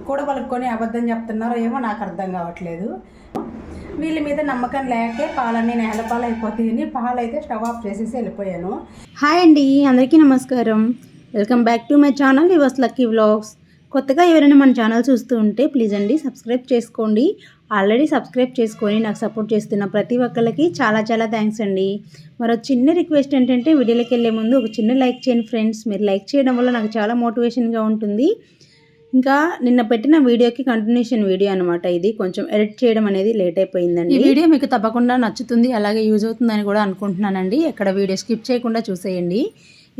కూడబలుక్కొని అబద్ధం చెప్తున్నారో ఏమో నాకు అర్థం కావట్లేదు. వీళ్ళ మీద నమ్మకం లేకే పాలన్నీ నేలపాలు అయిపోతాయని పాలైతే స్టవ్ ఆఫ్ చేసేసి వెళ్ళిపోయాను. హాయ్ అండి, అందరికీ నమస్కారం. Welcome back to my channel yours lucky vlogs. కొత్తగా ఎవరైనా మన ఛానల్ చూస్తూ ఉంటే ప్లీజ్ అండి సబ్స్క్రైబ్ చేసుకోండి. ఆల్రెడీ సబ్స్క్రైబ్ చేసుకొని నాకు సపోర్ట్ చేస్తున్న ప్రతి ఒక్కరికి చాలా చాలా థ్యాంక్స్ అండి. మరో చిన్న రిక్వెస్ట్ ఏంటంటే వీడియోలోకి వెళ్ళే ముందు ఒక చిన్న లైక్ చేయండి ఫ్రెండ్స్. మీరు లైక్ చేయడం వల్ల నాకు చాలా మోటివేషన్గా ఉంటుంది. ఇంకా నిన్న పెట్టిన వీడియోకి కంటిన్యూషన్ వీడియో అనమాట. ఇది కొంచెం ఎడిట్ చేయడం అనేది లేట్ అయిపోయిందండి. ఈ వీడియో మీకు తప్పకుండా నచ్చుతుంది, అలాగే యూజ్ అవుతుందని కూడా అనుకుంటున్నానండి. ఎక్కడ వీడియో స్కిప్ చేయకుండా చూసేయండి.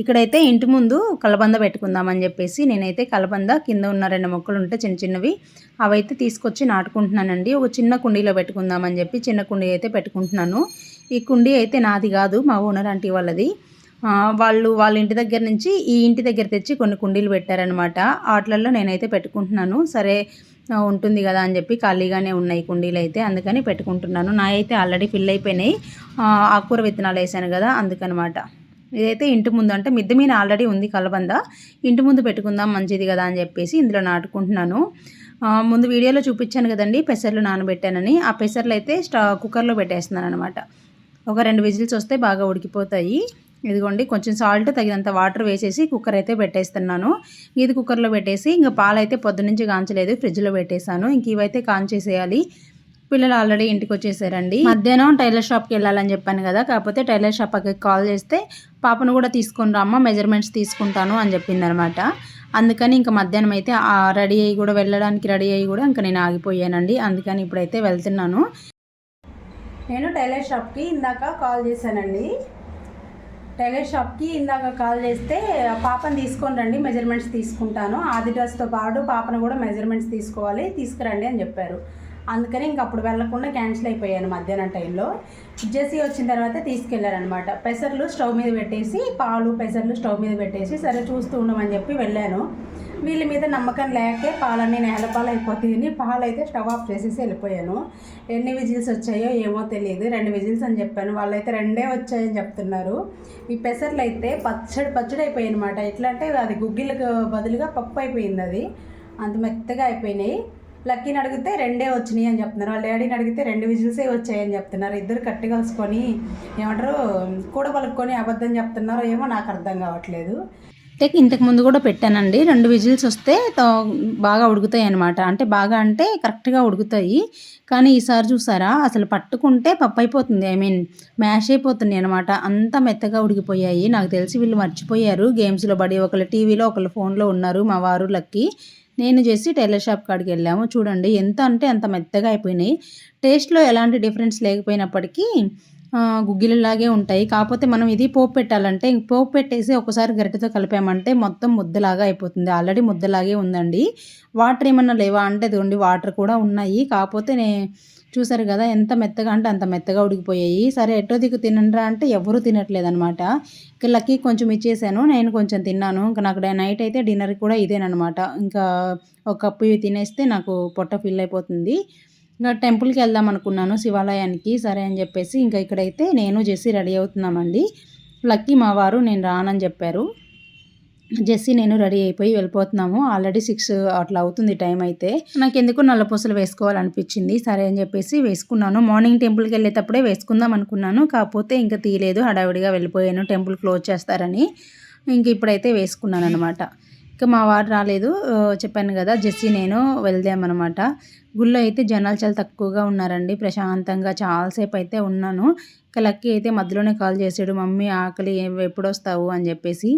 ఇక్కడైతే ఇంటి ముందు కలబంద పెట్టుకుందామని చెప్పేసి నేనైతే కలబంద కింద ఉన్న 2 మొక్కలు ఉంటే చిన్న చిన్నవి అవైతే తీసుకొచ్చి నాటుకుంటున్నానండి. ఒక చిన్న కుండీలో పెట్టుకుందామని చెప్పి చిన్న కుండీ అయితే పెట్టుకుంటున్నాను. ఈ కుండీ అయితే నాది కాదు, మా ఓనర్ ఆంటీ వాళ్ళది. వాళ్ళ ఇంటి దగ్గర నుంచి ఈ ఇంటి దగ్గర తెచ్చి కొన్ని కుండీలు పెట్టారనమాట. వాటిల్లో నేనైతే పెట్టుకుంటున్నాను. సరే ఉంటుంది కదా అని చెప్పి ఖాళీగానే ఉన్నాయి కుండీలు అయితే, అందుకని పెట్టుకుంటున్నాను. నా అయితే ఆల్రెడీ ఫిల్ అయిపోయినాయి. ఆకుకూర విత్తనాలు వేసాను కదా అందుకనమాట. ఇదైతే ఇంటి ముందు అంటే మిద్దె మీద ఆల్రెడీ ఉంది కలబంద, ఇంటి ముందు పెట్టుకుందాం మంచిది కదా అని చెప్పేసి ఇందులో నాటుకుంటున్నాను. ముందు వీడియోలో చూపించాను కదండి పెసర్లు నానబెట్టానని. ఆ పెసర్లు అయితే కుక్కర్లో పెట్టేస్తున్నాను అనమాట. ఒక 2 విజిల్స్ వస్తే బాగా ఉడికిపోతాయి. ఇదిగోండి కొంచెం సాల్ట్ తగినంత వాటర్ వేసేసి కుక్కర్ అయితే పెట్టేస్తున్నాను. ఇది కుక్కర్లో పెట్టేసి ఇంకా పాలైతే పొద్దునుంచి కాంచలేదు, ఫ్రిడ్జ్లో పెట్టేశాను. ఇంక ఇవైతే కాంచేసేయాలి. పిల్లలు ఆల్రెడీ ఇంటికి వచ్చేసారండి. మధ్యాహ్నం టైలర్ షాప్కి వెళ్ళాలని చెప్పాను కదా, కాకపోతే టైలర్ షాప్కి కాల్ చేస్తే పాపను కూడా తీసుకొని రామ్మ మెజర్మెంట్స్ తీసుకుంటాను అని చెప్పింది అనమాట. అందుకని ఇంకా మధ్యాహ్నం అయితే రెడీ అయ్యి కూడా వెళ్ళడానికి రెడీ అయ్యి కూడా ఇంకా నేను ఆగిపోయానండి. అందుకని ఇప్పుడైతే వెళ్తున్నాను. నేను టైలర్ షాప్కి ఇందాక కాల్ చేశానండి. టైలర్ షాప్కి ఇందాక కాల్ చేస్తే పాపను తీసుకొని రండి మెజర్మెంట్స్ తీసుకుంటాను, ఆది డ్రెస్తో పాటు పాపను కూడా మెజర్మెంట్స్ తీసుకోవాలి తీసుకురండి అని చెప్పారు. అందుకని ఇంక అప్పుడు వెళ్లకుండా క్యాన్సిల్ అయిపోయాను. మధ్యాహ్నం టైంలో జెస్సీ వచ్చిన తర్వాత తీసుకెళ్ళారనమాట. పెసర్లు స్టవ్ మీద పెట్టేసి పాలు పెసర్లు స్టవ్ మీద పెట్టేసి సరే చూస్తూ ఉండమని చెప్పి వెళ్ళాను. వీళ్ళ మీద నమ్మకం లేకే పాలన్నీ నేలపాలు అయిపోతాయని పాలైతే స్టవ్ ఆఫ్ చేసేసి వెళ్ళిపోయాను. ఎన్ని విజిల్స్ వచ్చాయో ఏమో తెలియదు, 2 విజిల్స్ అని చెప్పాను, వాళ్ళైతే 2 వచ్చాయని చెప్తున్నారు. ఈ పెసర్లు అయితే పచ్చడి అయిపోయాయి అనమాట. ఎట్లా అంటే అది గుగ్గిలకు బదులుగా పప్పు అయిపోయింది, అది అంత మెత్తగా అయిపోయినాయి. లక్కీని అడిగితే 2 వచ్చినాయి అని చెప్తున్నారు, వాళ్ళ డాడీని అడిగితే 2 విజిల్సే వచ్చాయని చెప్తున్నారు. ఇద్దరు కట్టి కలుసుకొని ఏమంటారు కూడబలుక్కొని అబద్ధం చెప్తున్నారో ఏమో నాకు అర్థం కావట్లేదు. ఇంతకు ముందు కూడా పెట్టానండి. 2 విజిల్స్ వస్తే బాగా ఉడుకుతాయి అనమాట. అంటే కరెక్ట్గా ఉడుకుతాయి. కానీ ఈసారి చూసారా అసలు పట్టుకుంటే పప్పు అయిపోతుంది, మ్యాష్ అయిపోతుంది అనమాట. అంత మెత్తగా ఉడికిపోయాయి. నాకు తెలిసి వీళ్ళు మర్చిపోయారు గేమ్స్లో పడి, ఒకళ్ళు టీవీలో ఒకళ్ళు ఫోన్లో ఉన్నారు. మా వారు లక్కీ, నేను చేసి టైలర్ షాప్ కాడికి వెళ్ళాము. చూడండి ఎంత అంటే అంత మెత్తగా అయిపోయినాయి. టేస్ట్లో ఎలాంటి డిఫరెన్స్ లేకపోయినప్పటికీ గుగ్గిలలాగే ఉంటాయి. కాకపోతే మనం ఇది పోపు పెట్టాలంటే పోపు పెట్టేసి ఒకసారి గరిటెతో కలిపామంటే మొత్తం ముద్దలాగా అయిపోతుంది. ఆల్రెడీ ముద్దలాగే ఉందండి. వాటర్ ఏమన్నా లేవా అంటే ఇదిగోండి వాటర్ కూడా ఉన్నాయి. కాకపోతే చూసారు కదా ఎంత మెత్తగా అంటే అంత మెత్తగా ఉడికిపోయాయి. సరే ఎటో దిక్కు తినండ్రా అంటే ఎవరూ తినట్లేదనమాట. ఇక లక్కీ కొంచెం ఇచ్చేసాను, నేను కొంచెం తిన్నాను. ఇంకా నాకు నైట్ అయితే డిన్నర్ కూడా ఇదేనమాట. ఇంకా ఒక కప్పు ఇవి తినేస్తే నాకు పొట్ట ఫిల్ అయిపోతుంది. ఇంకా టెంపుల్కి వెళ్దాం అనుకున్నాను, శివాలయానికి. సరే అని చెప్పేసి ఇంకా ఇక్కడైతే నేను జెస్సీ రెడీ అవుతున్నామండి. లక్కీ మా వారు నేను రానని చెప్పారు. జెస్సీ నేను రెడీ అయిపోయి వెళ్ళిపోతున్నాము. ఆల్రెడీ 6 అట్లా అవుతుంది టైం అయితే. నాకు ఎందుకు నల్లపూసలు వేసుకోవాలనిపించింది. సరే అని చెప్పేసి వేసుకున్నాను. మార్నింగ్ టెంపుల్కి వెళ్ళేటప్పుడే వేసుకుందాం అనుకున్నాను, కాకపోతే ఇంకా తీయలేదు, హడావిడిగా వెళ్ళిపోయాను టెంపుల్ క్లోజ్ చేస్తారని. ఇంక ఇప్పుడైతే వేసుకున్నాను అనమాట. ఇంకా మా వారు రాలేదు, చెప్పాను కదా జెస్సీ నేను వెళ్దామన్నమాట. గుళ్ళో అయితే జనాలు చాలా తక్కువగా ఉన్నారండి. ప్రశాంతంగా చాలాసేపు అయితే ఉన్నాను. ఇంకా లక్కీ అయితే మధ్యలోనే కాల్ చేసాడు, మమ్మీ ఆకలి ఎప్పుడు వస్తావు అని చెప్పేసి.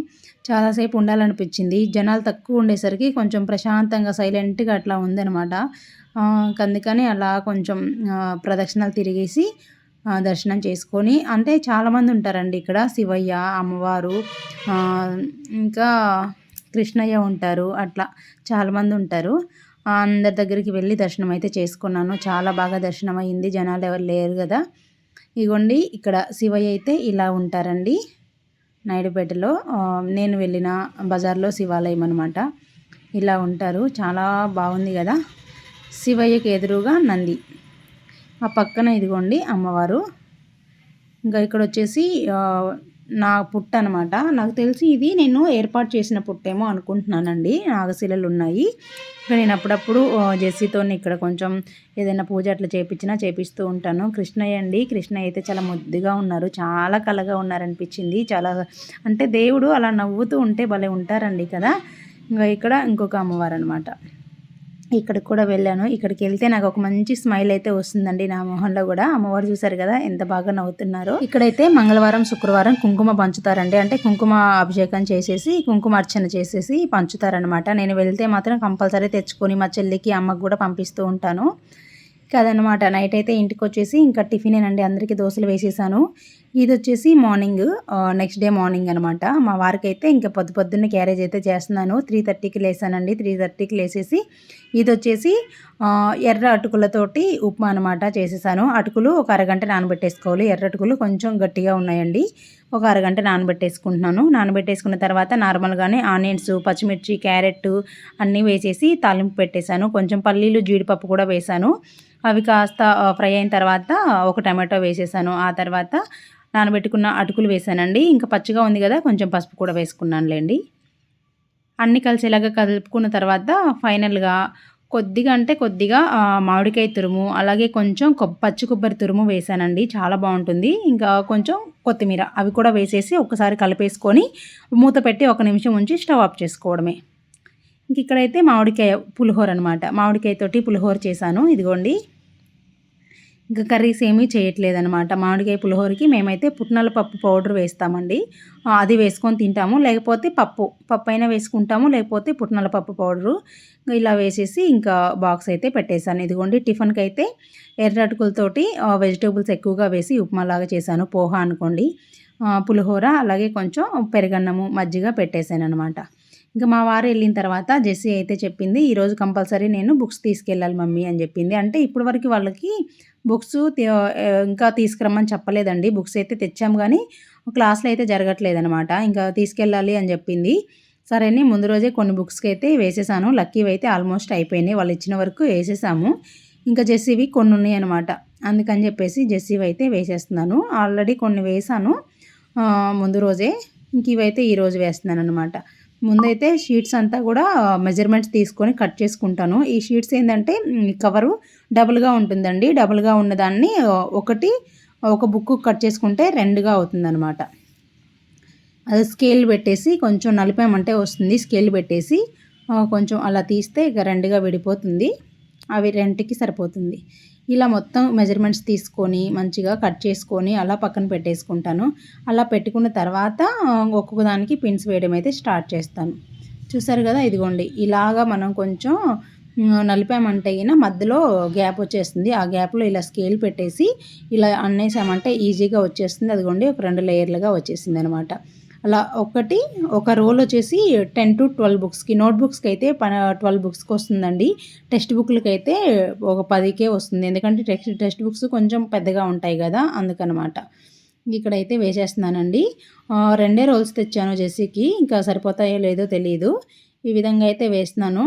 చాలాసేపు ఉండాలనిపించింది. జనాలు తక్కువ ఉండేసరికి కొంచెం ప్రశాంతంగా సైలెంట్గా అట్లా ఉందనమాట. అందుకని అలా కొంచెం ప్రదక్షిణాలు తిరిగేసి దర్శనం చేసుకొని, అంటే చాలామంది ఉంటారండి ఇక్కడ. శివయ్య, అమ్మవారు, ఇంకా కృష్ణయ్య ఉంటారు, అట్లా చాలామంది ఉంటారు. అందరి దగ్గరికి వెళ్ళి దర్శనం అయితే చేసుకున్నాను. చాలా బాగా దర్శనం అయ్యింది, జనాలు ఎవరు లేరు కదా. ఇగోండి ఇక్కడ శివయ్య అయితే ఇలా ఉంటారండి నాయుడుపేటలో. నేను వెళ్ళిన బజార్లో శివాలయం అనమాట. ఇలా ఉంటారు, చాలా బాగుంది కదా. శివయ్యకి ఎదురుగా నంది, ఆ పక్కన ఇదిగోండి అమ్మవారు. ఇంకా ఇక్కడ వచ్చేసి నా పుట్ట అనమాట. నాకు తెలిసి ఇది నేను ఏర్పాటు చేసిన పుట్టేమో అనుకుంటున్నానండి. నాగశిలలు ఉన్నాయి. ఇక్కడ నేను అప్పుడప్పుడు జెస్సీతోని ఇక్కడ కొంచెం ఏదైనా పూజ అట్లా చేపిస్తూ ఉంటాను. కృష్ణయ్య అండి. కృష్ణయ్య అయితే చాలా ముద్దుగా ఉన్నారు. చాలా కళగా ఉన్నారనిపించింది. చాలా అంటే దేవుడు అలా నవ్వుతూ ఉంటే భలే ఉంటారండి కదా. ఇంకా ఇక్కడ ఇంకొక అమ్మవారు అనమాట. ఇక్కడికి కూడా వెళ్ళాను. ఇక్కడికి వెళ్తే నాకు ఒక మంచి స్మైల్ అయితే వస్తుందండి నా మొహంలో కూడా. అమ్మవారు చూసారు కదా ఎంత బాగా నవ్వుతున్నారో. ఇక్కడైతే మంగళవారం శుక్రవారం కుంకుమ పంచుతారండి. అంటే కుంకుమ అభిషేకం చేసేసి కుంకుమ అర్చన చేసేసి పంచుతారనమాట. నేను వెళ్తే మాత్రం కంపల్సరీ తెచ్చుకొని మా చెల్లికి అమ్మకు కూడా పంపిస్తూ ఉంటాను. కదనమాట. నైట్ అయితే ఇంటికి వచ్చేసి ఇంకా టిఫినేనండి. అందరికీ దోశలు వేసేసాను. ఇది వచ్చేసి మార్నింగ్ నెక్స్ట్ డే మార్నింగ్ అనమాట. మా వారికి అయితే ఇంకా పొద్దున్నే క్యారేజ్ అయితే చేస్తున్నాను. 3:30కి లేసానండి. 3:30కి లేసేసి ఇది వచ్చేసి ఎర్ర అటుకులతోటి ఉప్మా అనమాట చేసేసాను. అటుకులు ఒక అరగంట నానబెట్టేసుకోవాలి. ఎర్ర అటుకులు కొంచెం గట్టిగా ఉన్నాయండి. ఒక అరగంట నానబెట్టేసుకుంటున్నాను. నానబెట్టేసుకున్న తర్వాత నార్మల్గానే ఆనియన్స్, పచ్చిమిర్చి, క్యారెట్ అన్నీ వేసేసి తాలింపు పెట్టేశాను. కొంచెం పల్లీలు, జీడిపప్పు కూడా వేశాను. అవి కాస్త ఫ్రై అయిన తర్వాత ఒక టమాటో వేసేసాను. ఆ తర్వాత నానబెట్టుకున్న అటుకులు వేసానండి. ఇంకా పచ్చిగా ఉంది కదా కొంచెం పసుపు కూడా వేసుకున్నానులేండి. అన్నీ కలిసేలాగా కలుపుకున్న తర్వాత ఫైనల్గా కొద్దిగా మామిడికాయ తురుము, అలాగే కొంచెం పచ్చి కొబ్బరి తురుము వేసానండి. చాలా బాగుంటుంది. ఇంకా కొంచెం కొత్తిమీర అవి కూడా వేసేసి ఒకసారి కలిపేసుకొని మూత పెట్టి 1 నిమిషం ఉంచి స్టవ్ ఆఫ్ చేసుకోవడమే. ఇంక ఇక్కడైతే మామిడికాయ పులిహోర అనమాట. మామిడికాయతోటి పులిహోర చేశాను. ఇదిగోండి. ఇంకా కర్రీస్ ఏమీ చేయట్లేదనమాట. మామిడికాయ పులిహోరకి మేమైతే పుట్నాల పప్పు పౌడర్ వేస్తామండి. అది వేసుకొని తింటాము. లేకపోతే పప్పు అయినా వేసుకుంటాము. లేకపోతే పుట్నాల పప్పు పౌడరు ఇలా వేసేసి ఇంకా బాక్స్ అయితే పెట్టేశాను. ఇదిగోండి టిఫిన్కి అయితే ఎర్ర అటుకులతోటి వెజిటేబుల్స్ ఎక్కువగా వేసి ఉప్మాలాగా చేశాను. పోహా అనుకోండి. పులిహోర అలాగే కొంచెం పెరుగన్నము, మజ్జిగ పెట్టేశాను అనమాట. ఇంకా మా వారు వెళ్ళిన తర్వాత జెస్సీ అయితే చెప్పింది, ఈరోజు కంపల్సరీ నేను బుక్స్ తీసుకెళ్ళాలి మమ్మీ అని చెప్పింది. అంటే ఇప్పటివరకు వాళ్ళకి బుక్స్ ఇంకా తీసుకురమ్మని చెప్పలేదండి. బుక్స్ అయితే తెచ్చాము కానీ క్లాస్లో అయితే జరగట్లేదనమాట. ఇంకా తీసుకెళ్ళాలి అని చెప్పింది. సరే అని ముందు రోజే కొన్ని బుక్స్కి అయితే వేసేసాను. లక్కీవి అయితే ఆల్మోస్ట్ అయిపోయినాయి. వాళ్ళు ఇచ్చిన వరకు వేసేసాము. ఇంకా జెస్సీవి కొన్ని ఉన్నాయి అనమాట. అందుకని చెప్పేసి జెస్సీవి అయితే వేసేస్తున్నాను. ఆల్రెడీ కొన్ని వేసాను ముందు రోజే. ఇంక ఇవైతే ఈరోజు వేస్తున్నాను అనమాట. ముందైతే షీట్స్ అంతా కూడా మెజర్మెంట్స్ తీసుకొని కట్ చేసుకుంటాను. ఈ షీట్స్ ఏంటంటే కవరు డబుల్గా ఉంటుందండి. డబుల్గా ఉన్నదాన్ని ఒక బుక్ కట్ చేసుకుంటే 2గా అవుతుందన్నమాట. అది స్కేల్ పెట్టేసి కొంచెం నలిపామంటే వస్తుంది. స్కేల్ పెట్టేసి కొంచెం అలా తీస్తే ఇక 2గా విడిపోతుంది. అవి 2కి సరిపోతుంది. ఇలా మొత్తం మెజర్మెంట్స్ తీసుకొని మంచిగా కట్ చేసుకొని అలా పక్కన పెట్టేసుకుంటాను. అలా పెట్టుకున్న తర్వాత ఒక్కొక్క దానికి పిన్స్ వేయడం అయితే స్టార్ట్ చేస్తాను. చూసారు కదా. ఇదిగోండి ఇలాగా మనం కొంచెం నలిపామంటే మధ్యలో గ్యాప్ వచ్చేస్తుంది. ఆ గ్యాప్లో ఇలా స్కేల్ పెట్టేసి ఇలా అన్నేసామంటే ఈజీగా వచ్చేస్తుంది. అదిగోండి ఒక 2 లేయర్లుగా వచ్చేసింది అనమాట. అలా ఒక రోల్ వచ్చేసి 10 to 12 బుక్స్కి, నోట్బుక్స్కి అయితే 12 బుక్స్కి వస్తుందండి. టెక్స్ట్ బుక్లకి అయితే ఒక 10కే వస్తుంది. ఎందుకంటే టెక్స్ట్ బుక్స్ కొంచెం పెద్దగా ఉంటాయి కదా, అందుకనమాట. ఇక్కడైతే వేసేస్తున్నానండి. 2 రోల్స్ తెచ్చాను జెస్సీకి. ఇంకా సరిపోతాయో లేదో తెలియదు. ఈ విధంగా అయితే వేస్తున్నాను.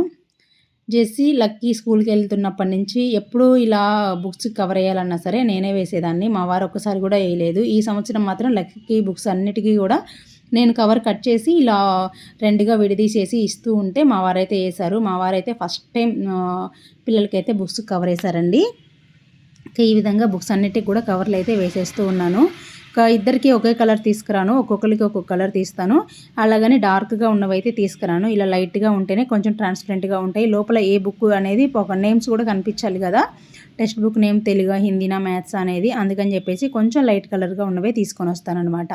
జెస్సీ లక్కీ స్కూల్కి వెళ్తున్నప్పటి నుంచి ఎప్పుడూ ఇలా బుక్స్ కవర్ అయ్యాలన్నా సరే నేనే వేసేదాన్ని. మా వారు ఒక్కసారి కూడా వేయలేదు. ఈ సంవత్సరం మాత్రం లక్కీ బుక్స్ అన్నిటికీ కూడా నేను కవర్ కట్ చేసి ఇలా 2గా విడదీసేసి ఇస్తూ ఉంటే మా వారైతే వేశారు. మా వారైతే ఫస్ట్ టైం పిల్లలకైతే బుక్స్ కవర్ వేశారండి. ఈ విధంగా బుక్స్ అన్నిటికి కూడా కవర్లు అయితే వేసేస్తూ ఉన్నాను. ఇద్దరికి ఒకే కలర్ తీసుకురాను. ఒక్కొక్కరికి ఒక్కొక్క కలర్ తీస్తాను. అలాగని డార్క్గా ఉన్నవైతే తీసుకురాను. ఇలా లైట్గా ఉంటేనే కొంచెం ట్రాన్స్పరెంట్గా ఉంటాయి. లోపల ఏ బుక్ అనేది ఒక నేమ్స్ కూడా కనిపించాలి కదా. టెక్స్ట్ బుక్ నేమ్ తెలుగు, హిందీనా, మ్యాథ్స్ అనేది. అందుకని చెప్పేసి కొంచెం లైట్ కలర్గా ఉన్నవే తీసుకొని వస్తానన్నమాట.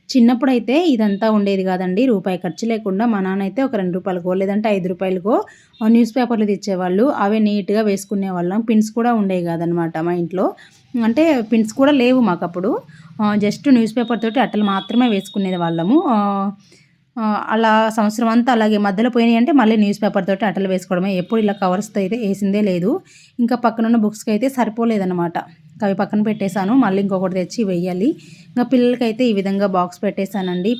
చిన్నప్పుడైతే ఇదంతా ఉండేది కాదండి. రూపాయి ఖర్చు లేకుండా మా నాన్న అయితే ఒక 2 రూపాయలకో లేదంటే 5 రూపాయలకో న్యూస్ పేపర్లు తెచ్చేవాళ్ళు. అవే నీట్గా వేసుకునే వాళ్ళం. పిన్స్ కూడా ఉండేవి కాదనమాట మా ఇంట్లో. అంటే పిన్స్ కూడా లేవు మాకు అప్పుడు. జస్ట్ న్యూస్ పేపర్ తోటి అట్టలు మాత్రమే వేసుకునేది వాళ్ళము. అలా సంవత్సరం అంతా అలాగే మధ్యలో పోయినాయి అంటే మళ్ళీ న్యూస్ పేపర్ తోటి అట్టలు వేసుకోవడమే. ఎప్పుడు ఇలా కవర్స్తో అయితే వేసిందే లేదు. ఇంకా పక్కనున్న బుక్స్కి అయితే సరిపోలేదన్నమాట. అవి పక్కన పెట్టేశాను. మళ్ళీ ఇంకొకటి తెచ్చి వేయాలి. ఇంకా పిల్లలకైతే ఈ విధంగా బాక్స్ పెట్టేశానండి.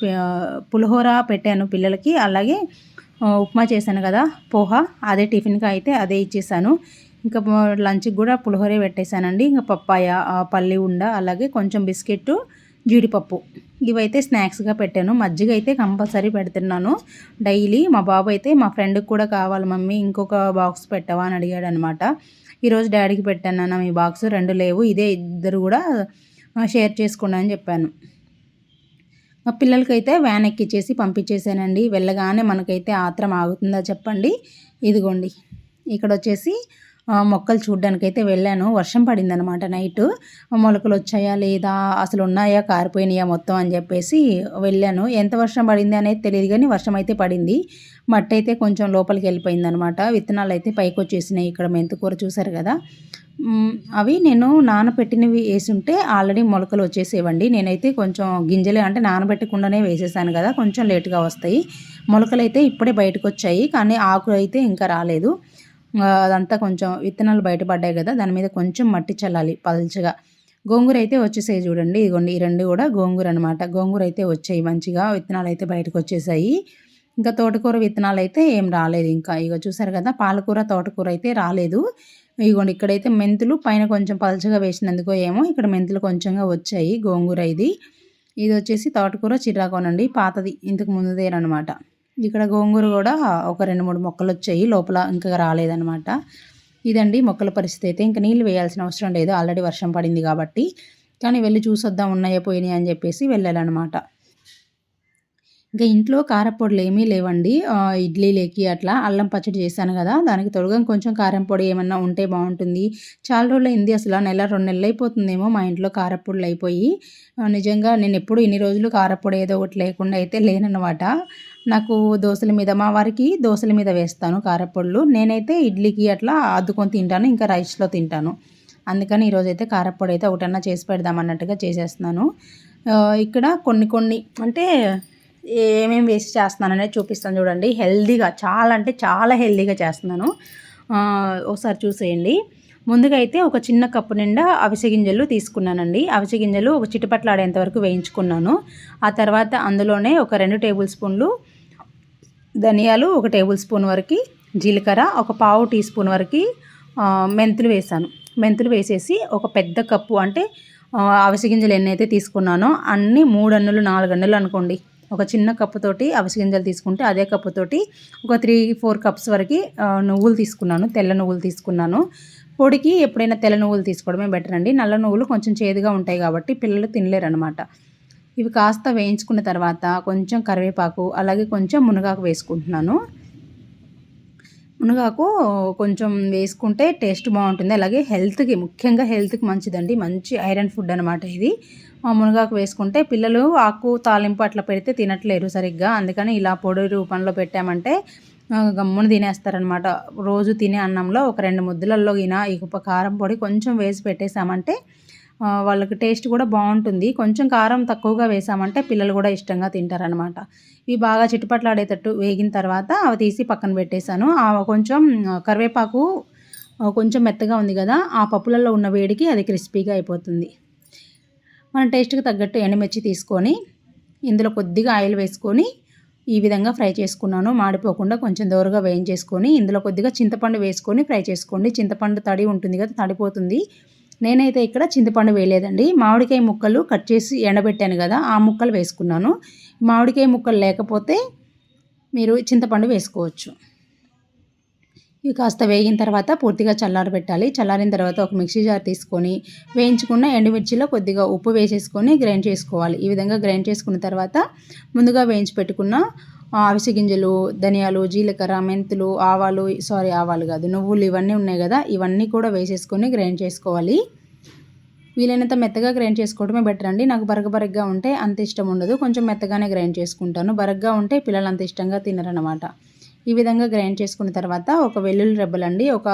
పులిహోర పెట్టాను పిల్లలకి. అలాగే ఉప్మా చేశాను కదా పోహా, అదే టిఫిన్కి అయితే అదే ఇచ్చేసాను. ఇంకా లంచ్కి కూడా పులిహోరే పెట్టేశానండి. ఇంకా పప్పాయ, పల్లి ఉండ, అలాగే కొంచెం బిస్కెట్, జీడిపప్పు ఇవైతే స్నాక్స్గా పెట్టాను. మజ్జిగ అయితే కంపల్సరీ పెడుతున్నాను డైలీ. మా బాబు అయితే మా ఫ్రెండ్కి కూడా కావాలి మమ్మీ ఇంకొక బాక్స్ పెట్టవా అని అడిగాడు అనమాట. ఈరోజు డాడీకి పెట్టాను నాన్న మీ బాక్స్ 2 లేవు, ఇదే ఇద్దరు కూడా షేర్ చేసుకోండి అని చెప్పాను. మా పిల్లలకైతే వ్యాన్ ఎక్కిచ్చేసి పంపించేసానండి. వెళ్ళగానే మనకైతే ఆత్రం ఆగుతుందా చెప్పండి. ఇదిగోండి ఇక్కడ వచ్చేసి మొక్కలు చూడ్డానికైతే వెళ్ళాను. వర్షం పడిందనమాట నైటు. మొలకలు వచ్చాయా లేదా, అసలు ఉన్నాయా కారిపోయినాయా మొత్తం అని చెప్పేసి వెళ్ళాను. ఎంత వర్షం పడింది అనేది తెలియదు కానీ వర్షం అయితే పడింది. మట్టి అయితే కొంచెం లోపలికి వెళ్ళిపోయిందనమాట. విత్తనాలు అయితే పైకి వచ్చేసినాయి. ఇక్కడ మెంతికూర చూసారు కదా, అవి నేను నానబెట్టినవి వేసుంటే ఆల్రెడీ మొలకలు వచ్చేసేవండి. నేనైతే కొంచెం గింజలే అంటే నానబెట్టకుండానే వేసేసాను కదా, కొంచెం లేట్గా వస్తాయి. మొలకలు అయితే ఇప్పుడే బయటకు వచ్చాయి కానీ ఆకులు అయితే ఇంకా రాలేదు. అదంతా కొంచెం విత్తనాలు బయటపడ్డాయి కదా, దాని మీద కొంచెం మట్టి చల్లాలి పల్చగా. గోంగూర అయితే వచ్చేసాయి చూడండి. ఇదిగోండి ఈ 2 కూడా గోంగూర అనమాట. గోంగూర అయితే వచ్చాయి మంచిగా, విత్తనాలు అయితే బయటకు వచ్చేసాయి. ఇంకా తోటకూర విత్తనాలు అయితే ఏం రాలేదు ఇంకా. ఇగో చూసారు కదా, పాలకూర తోటకూర అయితే రాలేదు. ఇదిగోండి ఇక్కడైతే మెంతులు పైన కొంచెం పలచగా వేసినందుకో ఏమో ఇక్కడ మెంతులు కొంచెంగా వచ్చాయి. గోంగూర ఇది వచ్చేసి తోటకూర చిరాకోనండి, పాతది ఇంతకు ముందుదేనమాట. ఇక్కడ గోంగూర కూడా ఒక 2-3 మొక్కలు వచ్చాయి, లోపల ఇంకా రాలేదనమాట. ఇదండి మొక్కల పరిస్థితి అయితే. ఇంకా నీళ్ళు వేయాల్సిన అవసరం లేదు, ఆల్రెడీ వర్షం పడింది కాబట్టి. కానీ వెళ్ళి చూసొద్దాం ఉన్నాయో పోయినాయి అని చెప్పేసి వెళ్ళాలన్నమాట. ఇంకా ఇంట్లో కారపొడులు ఏమీ లేవండి. ఇడ్లీలోకి అట్లా అల్లం పచ్చడి చేశాను కదా, దానికి తొలగం కొంచెం కారం పొడి ఏమన్నా ఉంటే బాగుంటుంది. చాలా రోజులు అయింది, అసలు 1-2 నెలలు అయిపోతుందేమో మా ఇంట్లో కారపొడులు అయిపోయి. నిజంగా నేను ఎప్పుడు ఇన్ని రోజులు కారపొడి ఏదో ఒకటి లేకుండా అయితే లేనన్నమాట. నాకు దోశల మీద, మా వారికి దోశల మీద వేస్తాను కారపొడులు. నేనైతే ఇడ్లీకి అట్లా అద్దుకొని తింటాను, ఇంకా రైస్లో తింటాను. అందుకని ఈరోజైతే కారపొడి అయితే ఒకటన్నా చేసి పెడదాం అన్నట్టుగా చేసేస్తున్నాను. ఇక్కడ కొన్ని అంటే ఏమేమి వేసి చేస్తున్నాను అనేది చూపిస్తాను చూడండి. హెల్దీగా, చాలా అంటే చాలా హెల్దీగా చేస్తున్నాను, ఒకసారి చూసేయండి. ముందుగా అయితే ఒక చిన్న కప్పు నిండా అవిసె గింజలు తీసుకున్నానండి. అవిసె గింజలు ఒక చిటపట్లాడేంత వరకు వేయించుకున్నాను. ఆ తర్వాత అందులోనే ఒక 2 టేబుల్ స్పూన్లు ధనియాలు, 1 టేబుల్ స్పూన్ వరకు జీలకర్ర, ఒక పావు టీ స్పూన్ వరకు మెంతులు వేసాను. మెంతులు వేసేసి ఒక పెద్ద కప్పు అంటే అవిసె గింజలు ఎన్నైతే తీసుకున్నానో అన్నీ 3 అన్నులు 4 అన్నులు అనుకోండి. ఒక చిన్న కప్పుతోటి అవిసె గింజలు తీసుకుంటే అదే కప్పుతోటి ఒక 3-4 కప్స్ వరకు నువ్వులు తీసుకున్నాను, తెల్ల నువ్వులు తీసుకున్నాను. పొడికి ఎప్పుడైనా తెల్ల నువ్వులు తీసుకోవడమే బెటర్ అండి. నల్ల నువ్వులు కొంచెం చేదుగా ఉంటాయి కాబట్టి పిల్లలు తినలేరు అనమాట. ఇవి కాస్త వేయించుకున్న తర్వాత కొంచెం కరివేపాకు, అలాగే కొంచెం మునగాకు వేసుకుంటున్నాను. మునగాకు కొంచెం వేసుకుంటే టేస్ట్ బాగుంటుంది, అలాగే హెల్త్కి, ముఖ్యంగా హెల్త్కి మంచిదండి. మంచి ఐరన్ ఫుడ్ అనమాట ఇది. మునగాకు వేసుకుంటే పిల్లలు ఆకు తాలింపు అట్లా పెడితే తినట్లేరు సరిగ్గా. అందుకని ఇలా పొడి రూపంలో పెట్టామంటే గమ్మున తినేస్తారనమాట. రోజు తినే అన్నంలో ఒక 2 ముద్దలలో ఈ కారం పొడి కొంచెం వేసి పెట్టేసామంటే వాళ్ళకి టేస్ట్ కూడా బాగుంటుంది. కొంచెం కారం తక్కువగా వేసామంటే పిల్లలు కూడా ఇష్టంగా తింటారనమాట. ఇవి బాగా చిటపట్లాడేటట్టు వేగిన తర్వాత అవి తీసి పక్కన పెట్టేశాను. కొంచెం కరివేపాకు కొంచెం మెత్తగా ఉంది కదా, ఆ పప్పులలో ఉన్న వేడికి అది క్రిస్పీగా అయిపోతుంది. మన టేస్ట్కి తగ్గట్టు ఎండుమిర్చి తీసుకొని ఇందులో కొద్దిగా ఆయిల్ వేసుకొని ఈ విధంగా ఫ్రై చేసుకున్నాను. మాడిపోకుండా కొంచెం దోరగా వేయించేసుకొని ఇందులో కొద్దిగా చింతపండు వేసుకొని ఫ్రై చేసుకోండి. చింతపండు తడి ఉంటుంది కదా, తడిపోతుంది. నేనైతే ఇక్కడ చింతపండు వేయలేదండి. మామిడికాయ ముక్కలు కట్ చేసి ఎండబెట్టాను కదా, ఆ ముక్కలు వేసుకున్నాను. మామిడికాయ ముక్కలు లేకపోతే మీరు చింతపండు వేసుకోవచ్చు. ఇవి కాస్త వేగిన తర్వాత పూర్తిగా చల్లారబెట్టాలి. చల్లారిన తర్వాత ఒక మిక్సీ జార్ తీసుకొని వేయించుకున్న ఎండుమిర్చిలో కొద్దిగా ఉప్పు వేసేసుకొని గ్రైండ్ చేసుకోవాలి. ఈ విధంగా గ్రైండ్ చేసుకున్న తర్వాత ముందుగా వేయించి పెట్టుకున్న అవిసె గింజలు, ధనియాలు, జీలకర్ర, మెంతులు, ఆవాలు కాదు నువ్వులు, ఇవన్నీ ఉన్నాయి కదా, ఇవన్నీ కూడా వేసేసుకొని గ్రైండ్ చేసుకోవాలి. వీలైనంత మెత్తగా గ్రైండ్ చేసుకోవడమే బెటర్ అండి. నాకు బరగబరగ్గా ఉంటే అంత ఇష్టం ఉండదు, కొంచెం మెత్తగానే గ్రైండ్ చేసుకుంటాను. బరగ్గా ఉంటే పిల్లలు అంత ఇష్టంగా తినరనమాట. ఈ విధంగా గ్రైండ్ చేసుకున్న తర్వాత ఒక వెల్లుల్లి రెబ్బలండి, ఒక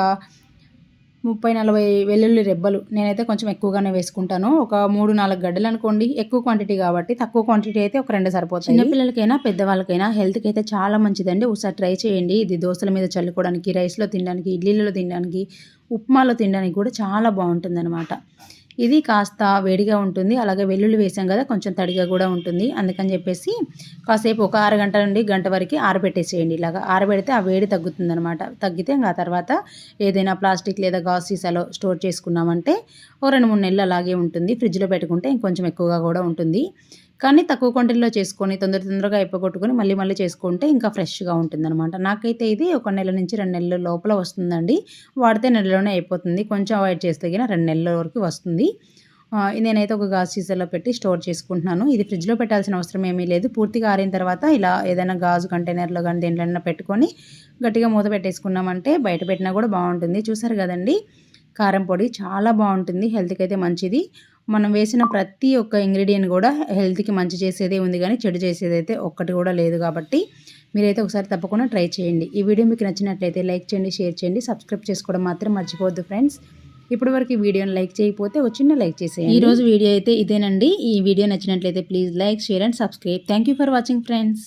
30-40 వెల్లుల్లి రెబ్బలు, నేనైతే కొంచెం ఎక్కువగానే వేసుకుంటాను. ఒక 3-4 గడ్డలు అనుకోండి, ఎక్కువ క్వాంటిటీ కాబట్టి. తక్కువ క్వాంటిటీ అయితే ఒక 2 సరిపోతాయి. చిన్నపిల్లలకైనా పెద్దవాళ్ళకైనా హెల్త్కి అయితే చాలా మంచిదండి. ఒకసారి ట్రై చేయండి. ఇది దోశల మీద చల్లుకోవడానికి, రైస్లో తినడానికి, ఇడ్లీలలో తినడానికి, ఉప్మాలో తినడానికి కూడా చాలా బాగుంటుందన్నమాట. ఇది కాస్త వేడిగా ఉంటుంది. అలాగే వెల్లుల్లి వేసాం కదా, కొంచెం తడిగా కూడా ఉంటుంది. అందుకని చెప్పేసి కాసేపు ఒక అరగంట నుండి గంట వరకు ఆరబెట్టేసేయండి. ఇలాగా ఆరబెడితే ఆ వేడి తగ్గుతుందనమాట. తగ్గితే ఆ తర్వాత ఏదైనా ప్లాస్టిక్ లేదా గాజు సీసాలో స్టోర్ చేసుకున్నామంటే ఓ 2-3 నెలలు అలాగే ఉంటుంది. ఫ్రిడ్జ్లో పెట్టుకుంటే ఇంకొంచెం ఎక్కువగా కూడా ఉంటుంది. కానీ తక్కువ క్వాంటిటీలో చేసుకొని తొందరగా అయిపోగొట్టుకొని మళ్ళీ మళ్ళీ చేసుకుంటే ఇంకా ఫ్రెష్‌గా ఉంటుందనమాట. నాకైతే ఇది ఒక నెల నుంచి 2 నెలల లోపల వస్తుందండి. వాడితే నెలలోనే అయిపోతుంది. కొంచెం అవాయిడ్ చేస్తే గిన 2 నెలల వరకు వస్తుంది. నేనైతే ఒక గాజు సీసాలో పెట్టి స్టోర్ చేసుకుంటున్నాను. ఇది ఫ్రిడ్జ్‌లో పెట్టాల్సిన అవసరం ఏమీ లేదు. పూర్తిగా ఆరిన తర్వాత ఇలా ఏదైనా గాజు కంటైనర్‌లో గానీ దేంట్లోనైనా పెట్టుకొని గట్టిగా మూత పెట్టేసుకున్నామంటే బయట పెట్టినా కూడా బావుంటుంది. చూసారు కదండీ! కారం పొడి చాలా బావుంటుంది. హెల్త్‌కి అయితే మంచిది. మనం వేసిన ప్రతి ఒక్క ఇంగ్రీడియెంట్ కూడా హెల్త్‌కి మంచి చేసేదే ఉంది గానీ, చెడు చేసేదైతే ఒక్కటి కూడా లేదు కాబట్టి, మీరైతే ఒకసారి తప్పకుండా ట్రై చేయండి. ఈ వీడియో మీకు నచ్చినట్లయితే లైక్ చేయండి, షేర్ చేయండి, సబ్స్క్రైబ్ చేసుకోవడం మాత్రం మర్చిపోవద్దు ఫ్రెండ్స్. ఇప్పటివరకు ఈ వీడియోని లైక్ చేయకపోతే ఒక చిన్న లైక్ చేసేయండి. ఈరోజు వీడియో అయితే ఇదేనండి. ఈ వీడియో నచ్చినట్లయితే please like, share and subscribe. Thank you for watching friends.